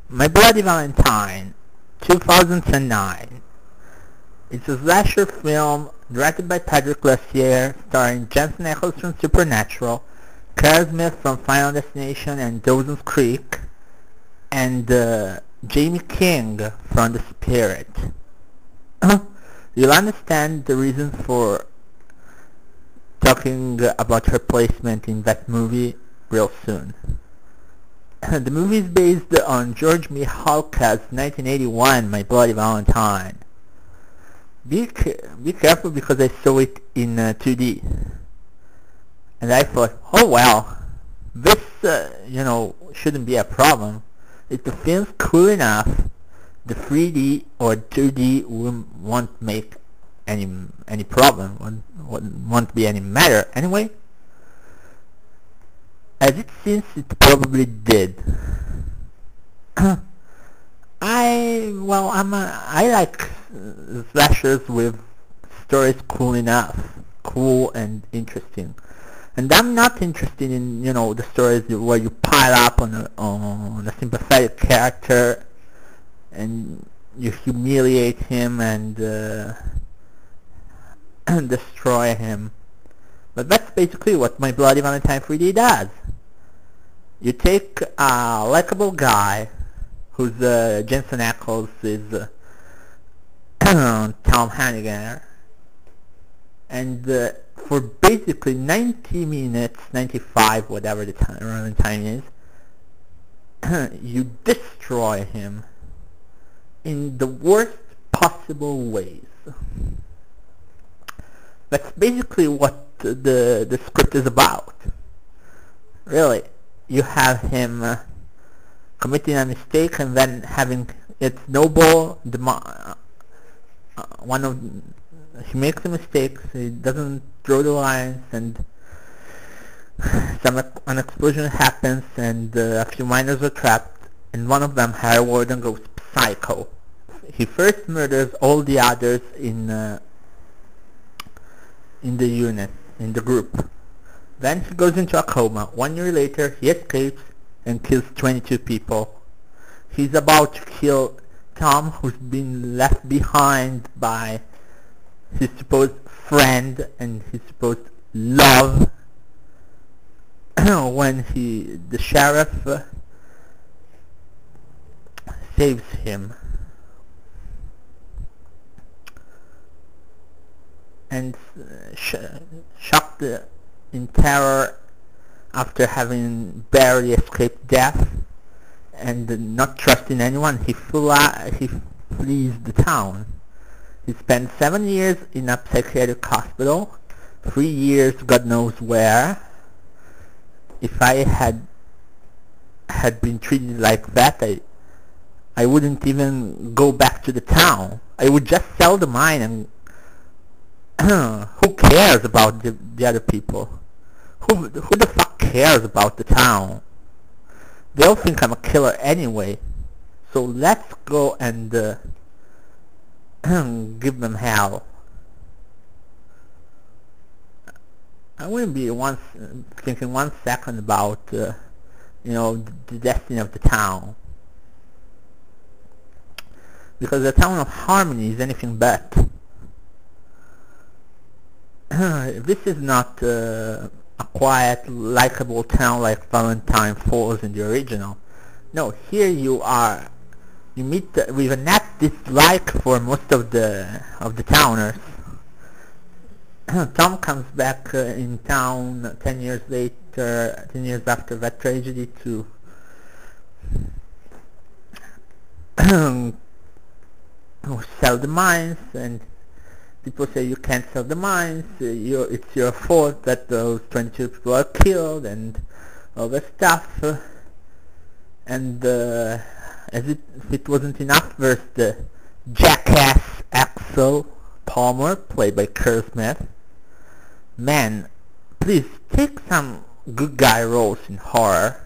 My Bloody Valentine, 2009. It's a slasher film directed by Patrick Lussier, starring Jensen Ackles from Supernatural, Kara Smith from Final Destination and Dawson's Creek, and Jamie King from The Spirit. You'll understand the reason for talking about her placement in that movie real soon. The movie is based on George Mihalka's 1981 My Bloody Valentine. Be careful because I saw it in 2D. And I thought, oh well, this, shouldn't be a problem. If the film's cool enough, the 3D or 2D won't make any problem, won't be any matter anyway. As it seems, it probably did. I like slashers with stories cool and interesting. And I'm not interested in, the stories where you pile up on a sympathetic character and you humiliate him and destroy him. But that's basically what My Bloody Valentine 3D does. You take a likable guy who's Jensen Ackles is Tom Hannigan, and for basically 90 minutes, 95, whatever the running time is, you destroy him in the worst possible ways. That's basically what the script is about. Really, you have him committing a mistake and then having it snowball. He makes a mistake, he doesn't draw the lines, and an explosion happens, and a few miners are trapped, and one of them, Harry Warden, goes psycho. He first murders all the others in the unit, in the group. Then he goes into a coma. 1 year later, he escapes and kills 22 people. He's about to kill Tom, who's been left behind by his supposed friend and his supposed love when the sheriff saves him. And shocked in terror after having barely escaped death and not trusting anyone, he flees the town. He spent 7 years in a psychiatric hospital, 3 years God knows where. If I had been treated like that, I wouldn't even go back to the town. I would just sell the mine, and who cares about the other people? Who the fuck cares about the town? They all think I'm a killer anyway. So let's go and give them hell. I wouldn't be thinking 1 second about the destiny of the town, because the town of Harmony is anything but. This is not a quiet, likable town like Valentine Falls in the original. No, here you meet with a net dislike for most of the towners. Tom comes back in town 10 years later, 10 years after that tragedy, to sell the mines, and people say you can't sell the mines, it's your fault that those 22 people are killed, and all that stuff. And as if it wasn't enough, there's the jackass Axel Palmer, played by Kara Smith. Man, please take some good guy roles in horror.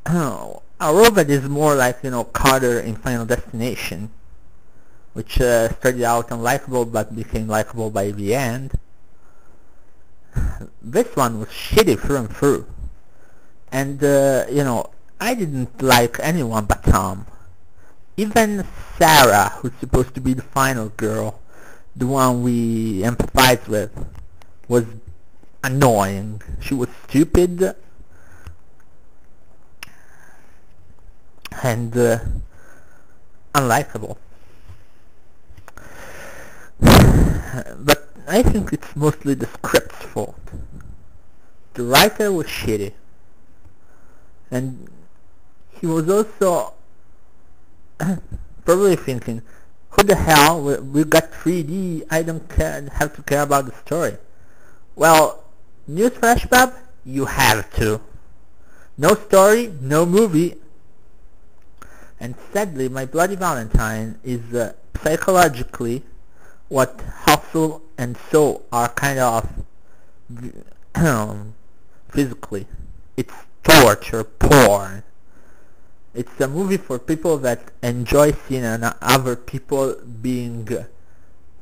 A role that is more like, Carter in Final Destination, which started out unlikable but became likable by the end. This one was shitty through and through. And, I didn't like anyone but Tom. Even Sarah, who's supposed to be the final girl, the one we empathize with, was annoying. She was stupid and unlikable. But I think it's mostly the script's fault. The writer was shitty, and he was also probably thinking, who the hell, we got 3D, I don't have to care about the story. Well, newsflash, Bob, you have to. No story, no movie. And sadly, My Bloody Valentine is psychologically what Hustle and Soul are kind of physically. It's torture porn. It's a movie for people that enjoy seeing other people being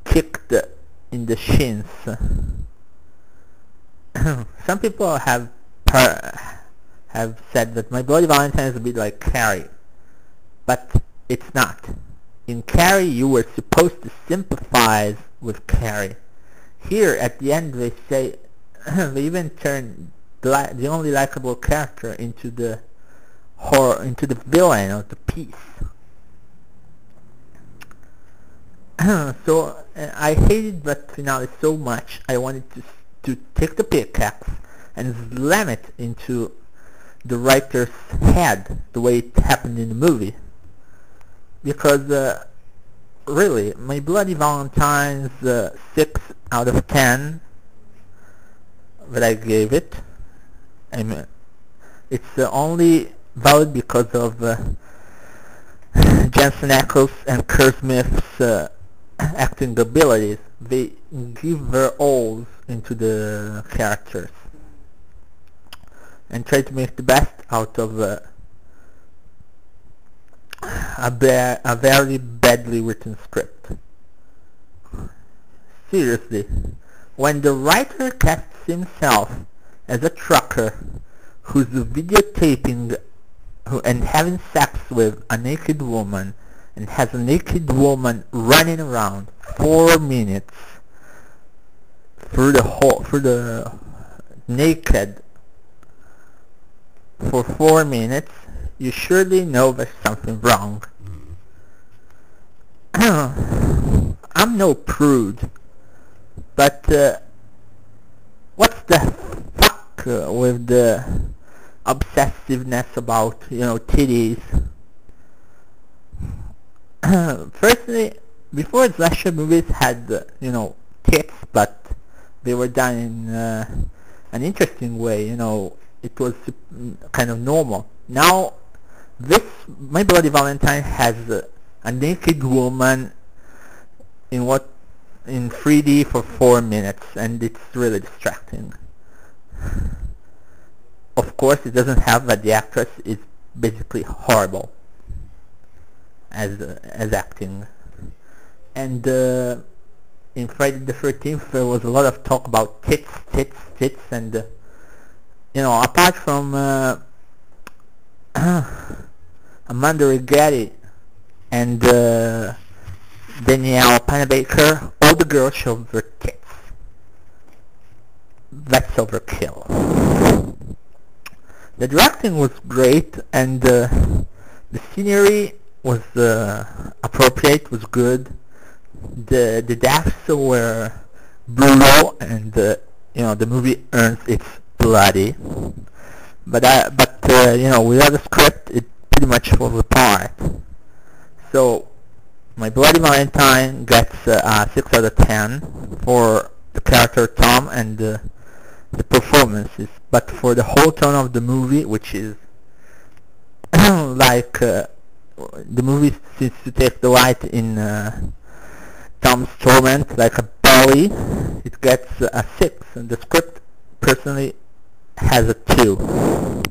kicked in the shins. Some people have said that My Bloody Valentine is a bit like Carrie, but it's not. In Carrie, you were supposed to sympathize with Carrie. Here, at the end, they say they even turn the only likable character into the villain of the piece. So I hated that finale so much. I wanted to take the pickaxe and slam it into the writer's head, the way it happened in the movie. Because really, My Bloody Valentine's 6 out of 10 that I gave it. I mean, it's only valid because of Jensen Ackles and Kerr Smith's acting abilities. They give their alls into the characters and try to make the best out of a very badly written script. Seriously, when the writer casts himself as a trucker who's videotaping and having sex with a naked woman and has a naked woman running around 4 minutes through the naked for 4 minutes, you surely know there's something wrong. I'm no prude, but what's the fuck with the obsessiveness about, titties? Firstly, before slasher movies had, tits, but they were done in an interesting way, it was kind of normal. Now, My Bloody Valentine has a naked woman in 3D for 4 minutes, and it's really distracting. Of course, it doesn't help that the actress is basically horrible as acting. And in Friday the 13th, there was a lot of talk about tits, and apart from Amanda Rigetti and Danielle Panabaker, all the girls showed their tits. That's overkill. The directing was great, and the scenery was appropriate, was good. The deaths were brutal, and the movie earns its bloody. But without the script, it pretty much falls apart. So, My Bloody Valentine gets a 6 out of 10 for the character Tom and the performances. But for the whole tone of the movie, which is like the movie seems to take delight in Tom's torment like a belly, it gets a 6, and the script personally has a 2.